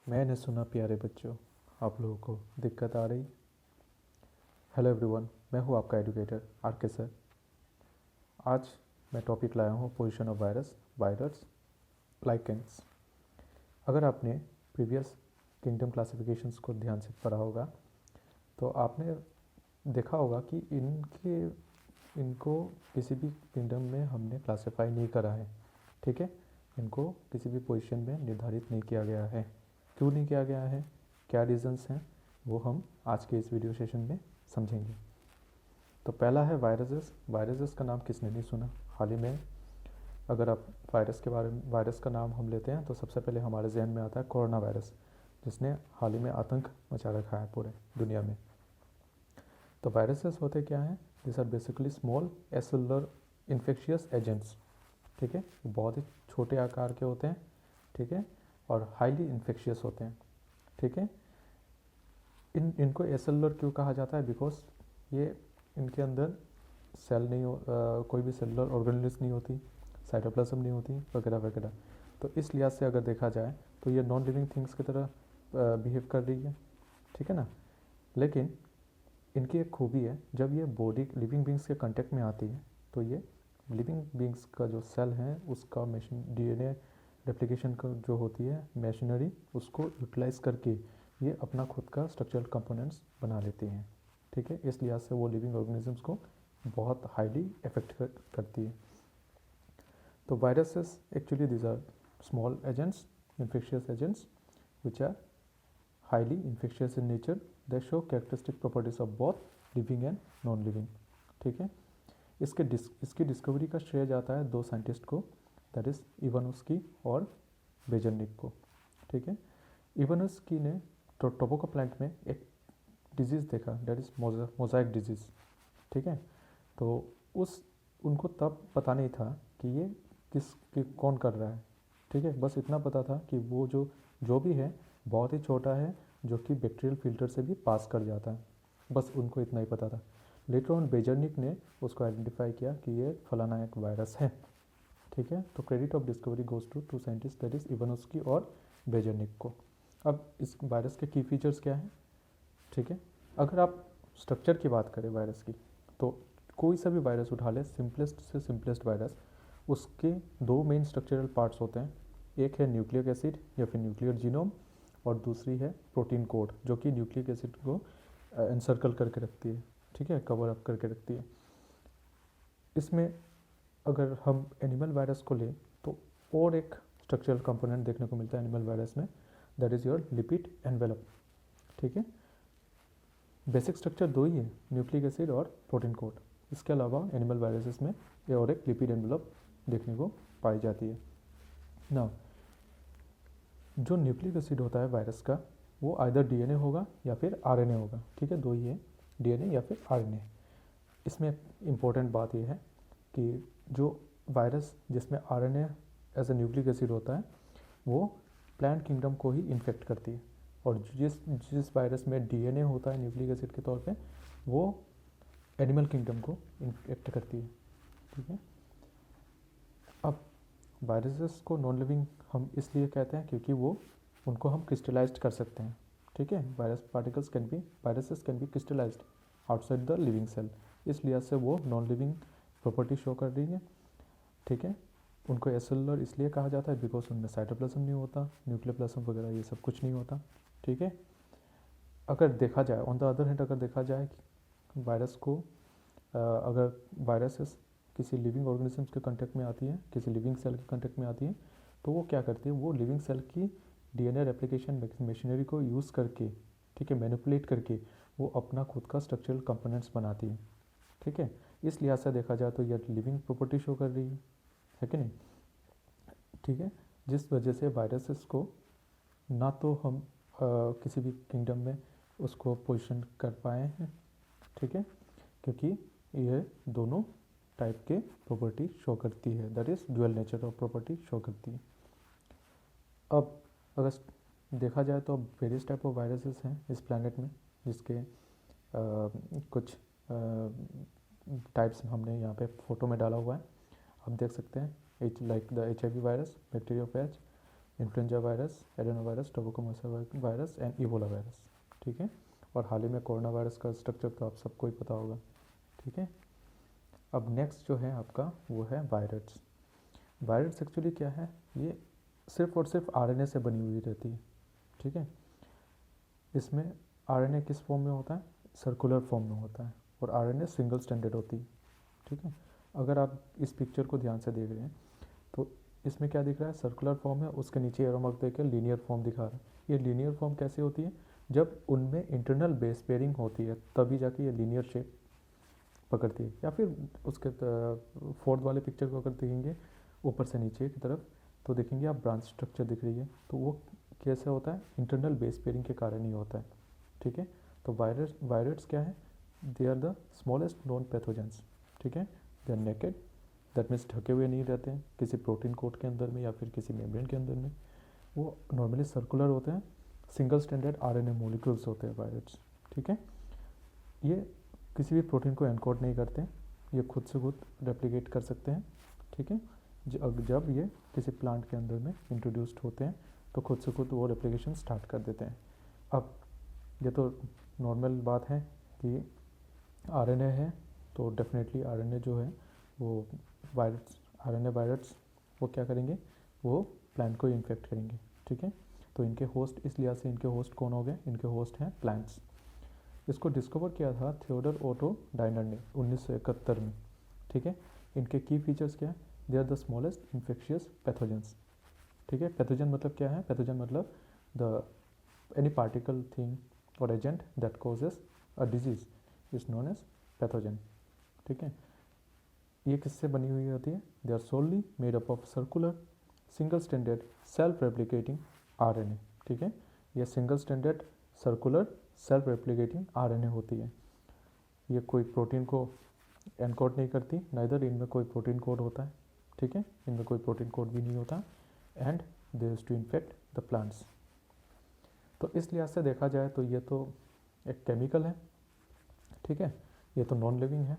मैंने सुना प्यारे बच्चों, आप लोगों को दिक्कत आ रही। हेलो एवरीवन, मैं हूँ आपका एजुकेटर आर के सर। आज मैं टॉपिक लाया हूँ पोजीशन ऑफ वायरस लाइकेंस। अगर आपने प्रीवियस किंगडम क्लासिफिकेशंस को ध्यान से पढ़ा होगा तो आपने देखा होगा कि इनको किसी भी किंगडम में हमने क्लासीफाई नहीं करा है। ठीक है, इनको किसी भी पोजीशन में निर्धारित नहीं किया गया है। क्यों नहीं किया गया है, क्या रीजंस हैं, वो हम आज के इस वीडियो सेशन में समझेंगे। तो पहला है वायरसेस का नाम किसने नहीं सुना। हाल ही में अगर आप वायरस का नाम हम लेते हैं तो सबसे पहले हमारे जहन में आता है कोरोना वायरस, जिसने हाल ही में आतंक मचा रखा है पूरे दुनिया में। तो वायरसेस होते क्या हैं? This are basically small acellular infectious agents. ठीक है, बहुत ही छोटे आकार के होते हैं। ठीक है, और हाईली इन्फेक्शियस होते हैं। ठीक है, इनको एसेलुलर क्यों कहा जाता है? बिकॉज ये इनके अंदर सेल नहीं कोई भी सेलुलर ऑर्गेनेल्स नहीं होती, साइटोप्लाज्म नहीं होती वगैरह वगैरह। तो इस लिहाज से अगर देखा जाए तो ये नॉन लिविंग थिंग्स की तरह बिहेव कर रही है। ठीक है ना। लेकिन इनकी एक खूबी है, जब ये बॉडी लिविंग बींग्स के कांटेक्ट में आती है तो ये लिविंग बींग्स का जो सेल है उसका डीएनए रेप्लिकेशन का जो होती है मशीनरी, उसको यूटिलाइज करके ये अपना खुद का स्ट्रक्चरल कंपोनेंट्स बना लेती हैं। ठीक है, इस लिहाज से वो लिविंग ऑर्गेनिजम्स को बहुत हाईली इफेक्ट करती है। तो viruses actually these are small agents, infectious agents which are highly infectious in nature. They show characteristic properties of both living and non living. ठीक है, इसकी डिस्कवरी का श्रेय जाता है दो साइंटिस्ट को, दैट इज इवानोस्की और बेजरनिक को। ठीक है, इवानोस्की ने टोबैको प्लांट में एक डिजीज़ देखा, दैट इज मोजाइक डिजीज़। ठीक है, तो उनको तब पता नहीं था कि ये कौन कर रहा है। ठीक है, बस इतना पता था कि वो जो भी है बहुत ही छोटा है, जो कि बैक्टीरियल फिल्टर से भी पास कर जाता है। बस उनको इतना ही पता था। लेटर ऑन बेजरनिक ने उसको आइडेंटिफाई किया कि ये फलाना एक वायरस है। ठीक है, तो credit of discovery goes to two scientist, that is Ivanowsky और बेजरनिक को। अब इस वायरस के की फीचर्स क्या हैं? ठीक है, अगर आप स्ट्रक्चर की बात करें वायरस की, तो कोई सा भी वायरस उठा ले, सिंपलेस्ट से सिंपलेस्ट वायरस, उसके दो मेन स्ट्रक्चरल पार्ट्स होते हैं। एक है न्यूक्लिक एसिड या फिर न्यूक्लियर जीनोम, और दूसरी है प्रोटीन कोड, जो कि न्यूक्लिक एसिड को एनसर्कल करके रखती है। ठीक है, कवर अप करके रखती है। इसमें अगर हम एनिमल वायरस को लें तो और एक स्ट्रक्चरल कंपोनेंट देखने को मिलता है एनिमल वायरस में, that is your lipid envelope. ठीक है, बेसिक स्ट्रक्चर दो ही है, न्यूक्लिक एसिड और प्रोटीन कोड। इसके अलावा एनिमल वायरसेस में ये और एक लिपिड एनवेलप देखने को पाई जाती है। ना जो न्यूक्लिक एसिड होता है वायरस का, वो आइदर डीएनए होगा या फिर आरएनए होगा। ठीक है, दो ही है, डीएनए या फिर आरएनए। इसमें इम्पोर्टेंट बात यह है कि जो वायरस जिसमें RNA as a nucleic acid होता है, वो प्लांट किंगडम को ही इन्फेक्ट करती है, और जिस वायरस में डीएनए होता है न्यूक्लिक एसिड के तौर पे, वो एनिमल किंगडम को इन्फेक्ट करती है। ठीक है, अब वायरसेस को नॉन लिविंग हम इसलिए कहते हैं क्योंकि उनको हम क्रिस्टलाइज्ड कर सकते हैं। ठीक है, viruses can be crystallized outside the living cell, इस लिहाज से वो नॉन लिविंग प्रॉपर्टी शो कर रही है। ठीक है, उनको एसेलुलर इसलिए कहा जाता है बिकॉज उनमें साइटोप्लाज्म नहीं होता, न्यूक्लियोप्लाज्म वगैरह ये सब कुछ नहीं होता। ठीक है, अगर देखा जाए ऑन द अदर हैंड, अगर देखा जाए कि वायरस को अगर वायरसेस किसी लिविंग ऑर्गेनिजम्स के कांटेक्ट में आती है, किसी लिविंग सेल के कांटेक्ट में आती है, तो वो क्या करती है, वो लिविंग सेल की डीएनए रेप्लिकेशन मशीनरी को यूज़ करके, ठीक है, मैनिपुलेट करके वो अपना खुद का स्ट्रक्चरल कंपोनेंट्स बनाती है। ठीक है, इस लिहाज से देखा जाए तो यह लिविंग प्रॉपर्टी शो कर रही है कि नहीं। ठीक है, जिस वजह से वायरसेस को ना तो हम किसी भी किंगडम में उसको पोजीशन कर पाए हैं। ठीक है, क्योंकि यह दोनों टाइप के प्रॉपर्टी शो करती है, that is dual nature of property show करती है। अब अगर देखा जाए तो वेरियस टाइप ऑफ वायरसेस हैं इस प्लैनेट में, जिसके कुछ टाइप्स हमने यहाँ पे फोटो में डाला हुआ है। आप देख सकते हैं, like the HIV virus, bacteriophage, influenza virus, adenovirus, tobacco mosaic virus and Ebola virus, ठीक है। और हाल ही में कोरोना वायरस का स्ट्रक्चर तो आप सबको ही पता होगा, ठीक है। अब नेक्स्ट जो है आपका वो है वायरस। वायरस एक्चुअली क्या है, ये सिर्फ और सिर्फ आरएनए से बनी हुई रहती है, ठीक है। इसमें आरएनए किस फॉर्म में होता है, सर्कुलर फॉर्म में होता है, और आरएनए सिंगल स्टैंडर्ड होती है, ठीक है। अगर आप इस पिक्चर को ध्यान से देख रहे हैं तो इसमें क्या दिख रहा है, सर्कुलर फॉर्म है, उसके नीचे एरो मार्क देकर लीनियर फॉर्म दिखा रहा है। ये लीनियर फॉर्म कैसे होती है, जब उनमें इंटरनल बेस पेयरिंग होती है तभी जाके ये लीनियर शेप पकड़ती है। या फिर उसके फोर्थ वाले पिक्चर को अगर देखेंगे ऊपर से नीचे की तरफ तो देखेंगे आप ब्रांच स्ट्रक्चर दिख रही है, तो वो कैसे होता है, इंटरनल बेस पेयरिंग के कारण ही होता है, ठीक है। तो वायरस क्या है, they are the smallest known pathogens, ठीक है। They are naked, that means ढके हुए नहीं रहते हैं किसी प्रोटीन कोट के अंदर में या फिर किसी मेम्ब्रेन के अंदर में। वो नॉर्मली सर्कुलर होते हैं, सिंगल स्टैंडर्ड आरएनए मॉलिक्यूल्स होते हैं वायरस, ठीक है। ये किसी भी प्रोटीन को एनकोड नहीं करते, ये खुद से खुद रेप्लिकेट कर सकते हैं, ठीक है। जब ये किसी प्लांट के अंदर में इंट्रोड्यूस्ड होते हैं तो खुद से खुद वो रेप्लिकेशन स्टार्ट कर देते हैं। अब ये तो नॉर्मल बात है कि आरएनए है तो डेफिनेटली आरएनए जो है वो वायरस, आरएनए वायरस वो क्या करेंगे, वो प्लांट को इन्फेक्ट करेंगे, ठीक है। तो इनके होस्ट, इस लिहाज से इनके होस्ट कौन हो गए, इनके होस्ट हैं प्लांट्स। इसको डिस्कवर किया था थियोडर ओटो डायनर ने 1971 में, ठीक है। इनके की फीचर्स क्या है, they are the smallest infectious pathogens, ठीक है। पैथोजन मतलब क्या है, पैथोजन मतलब द एनी पार्टिकल थिंग और agent that causes a disease is known as pathogen, ठीक है। ये किससे बनी हुई होती है, they are solely made up of circular single standard self replicating RNA, ठीक है। ये single standard circular self replicating RNA होती है। ये कोई प्रोटीन को एनकोड नहीं करती, नाइदर इनमें कोई प्रोटीन कोड होता है, ठीक है। इनमें कोई प्रोटीन कोड भी नहीं होता, and they use to infect the plants. तो इस लिहाज से देखा जाए तो ये तो एक केमिकल है, ठीक है। ये तो नॉन लिविंग है,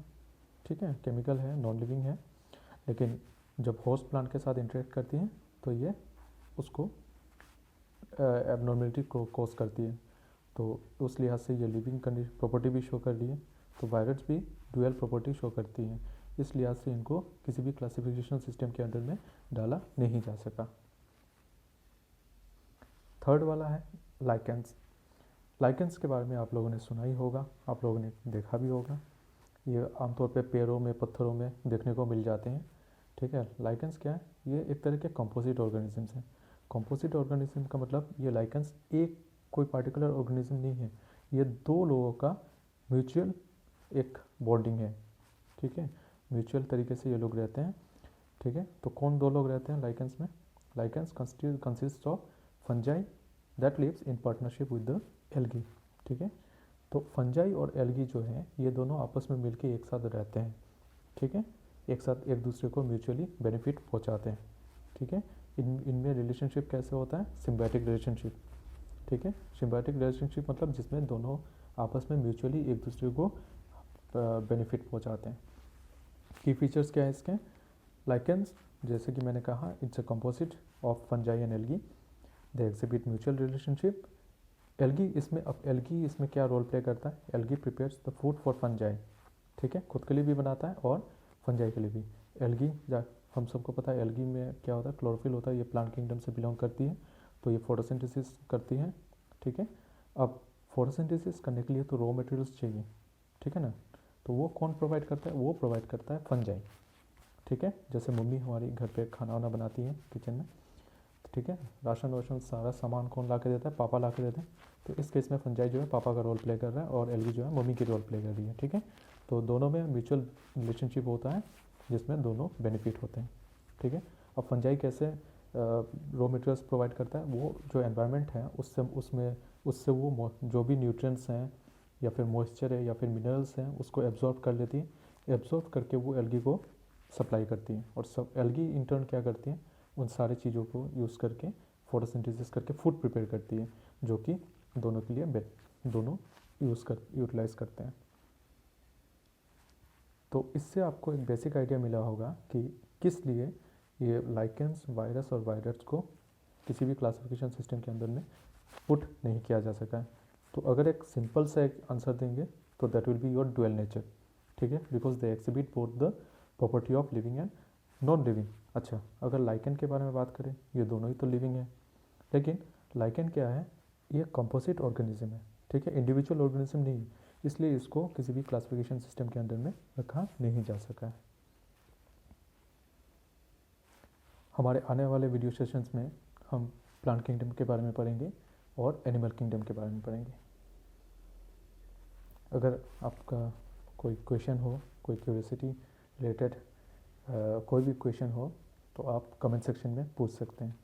ठीक है, केमिकल है, नॉन लिविंग है, लेकिन जब होस्ट प्लांट के साथ इंटरेक्ट करती है तो ये उसको एबनॉर्मेलिटी को कॉज करती है। तो उस लिहाज से ये लिविंग प्रॉपर्टी भी शो कर रही है, तो वायरस भी डुअल प्रॉपर्टी शो करती हैं। इस लिहाज से इनको किसी भी क्लासिफिकेशन सिस्टम के अंदर में डाला नहीं जा सका। थर्ड वाला है लाइकेंस। लाइकेंस के बारे में आप लोगों ने सुना ही होगा, आप लोगों ने देखा भी होगा। ये आमतौर पे पेड़ों में, पत्थरों में देखने को मिल जाते हैं, ठीक है। लाइकेंस क्या है, ये एक तरह के कंपोजिट ऑर्गेनिजम्स हैं। कंपोजिट ऑर्गेनिज्म का मतलब ये लाइकेंस एक कोई पार्टिकुलर ऑर्गेनिज्म नहीं है, ये दो लोगों का म्यूचुअल एक बॉन्डिंग है, ठीक है। म्यूचुअल तरीके से ये लोग रहते हैं, ठीक है। तो कौन दो लोग रहते हैं लाइकेंस में, lichens consist of fungi that lives in partnership with the algae, ठीक है। तो फंजाई और एल्गी जो है ये दोनों आपस में मिलकर एक साथ रहते हैं, ठीक है। एक साथ एक दूसरे को म्यूचुअली बेनिफिट पहुंचाते हैं, ठीक है। इनमें रिलेशनशिप कैसे होता है, सिम्बायोटिक रिलेशनशिप, ठीक है। सिम्बायोटिक रिलेशनशिप मतलब जिसमें दोनों आपस में म्यूचुअली एक दूसरे को बेनिफिट पहुंचाते हैं। की फीचर्स क्या है इसके, लाइकेंस जैसे कि मैंने कहा it's a composite of fungi and algae, they exhibit mutual relationship. Algae इसमें, अब एल्गी इसमें क्या रोल प्ले करता है, algae prepares the food for fungi, ठीक है। खुद के लिए भी बनाता है और फंजाई के लिए भी। एल्गी हम सबको पता है एल्गी में क्या होता है, क्लोरोफिल होता है, ये प्लांट किंगडम से बिलोंग करती है, तो ये फोटोसिंथेसिस करती है, ठीक है। अब फोटोसिंथेसिस करने के लिए तो रॉ मटेरियल्स चाहिए, ठीक है ना। तो वो कौन प्रोवाइड करता है, वो प्रोवाइड करता है फंजाई, ठीक है। जैसे मम्मी हमारी घर पे खाना वाना बनाती है किचन में, ठीक है, राशन वाशन सारा सामान कौन ला के देता है, पापा ला के देते हैं। तो इस केस में फंजाई जो है पापा का रोल प्ले कर रहा है और एल्गी जो है मम्मी की रोल प्ले कर रही है, ठीक है। तो दोनों में म्यूचुअल रिलेशनशिप होता है जिसमें दोनों बेनिफिट होते हैं, ठीक है। अब फंजाई कैसे रॉ मटेरियल्स प्रोवाइड करता है, वो जो एनवायरनमेंट है उससे वो जो भी न्यूट्रिएंट्स हैं या फिर मॉइस्चर है या फिर मिनरल्स हैं उसको एब्जॉर्ब कर लेती है, एब्जॉर्ब करके वो एल्गी को सप्लाई करती हैं, और सब एल्गी इंटर्न क्या करती हैं, उन सारी चीज़ों को यूज़ करके फोटोसिंथेसिस करके फूड प्रिपेयर करती है, जो कि दोनों के लिए दोनों यूटिलाइज करते हैं। तो इससे आपको एक बेसिक आइडिया मिला होगा कि किस लिए ये लाइकेंस वायरस और वायरस को किसी भी क्लासिफिकेशन सिस्टम के अंदर में पुट नहीं किया जा सका है। तो अगर एक सिंपल सा एक आंसर देंगे तो that will be your dual nature, ठीक है, because they exhibit both the property of living and non living. अच्छा, अगर लाइकेन के बारे में बात करें, ये दोनों ही तो लिविंग है, लेकिन लाइकेन क्या है, ये कंपोजिट ऑर्गेनिज्म है, ठीक है, इंडिविजुअल ऑर्गेनिज्म नहीं है, इसलिए इसको किसी भी क्लासिफिकेशन सिस्टम के अंदर में रखा नहीं जा सका है। हमारे आने वाले वीडियो सेशंस में हम प्लांट किंगडम के बारे में पढ़ेंगे और एनिमल किंगडम के बारे में पढ़ेंगे। अगर आपका कोई क्वेश्चन हो, कोई क्यूरियोसिटी रिलेटेड कोई भी क्वेश्चन हो, तो आप कमेंट सेक्शन में पूछ सकते हैं।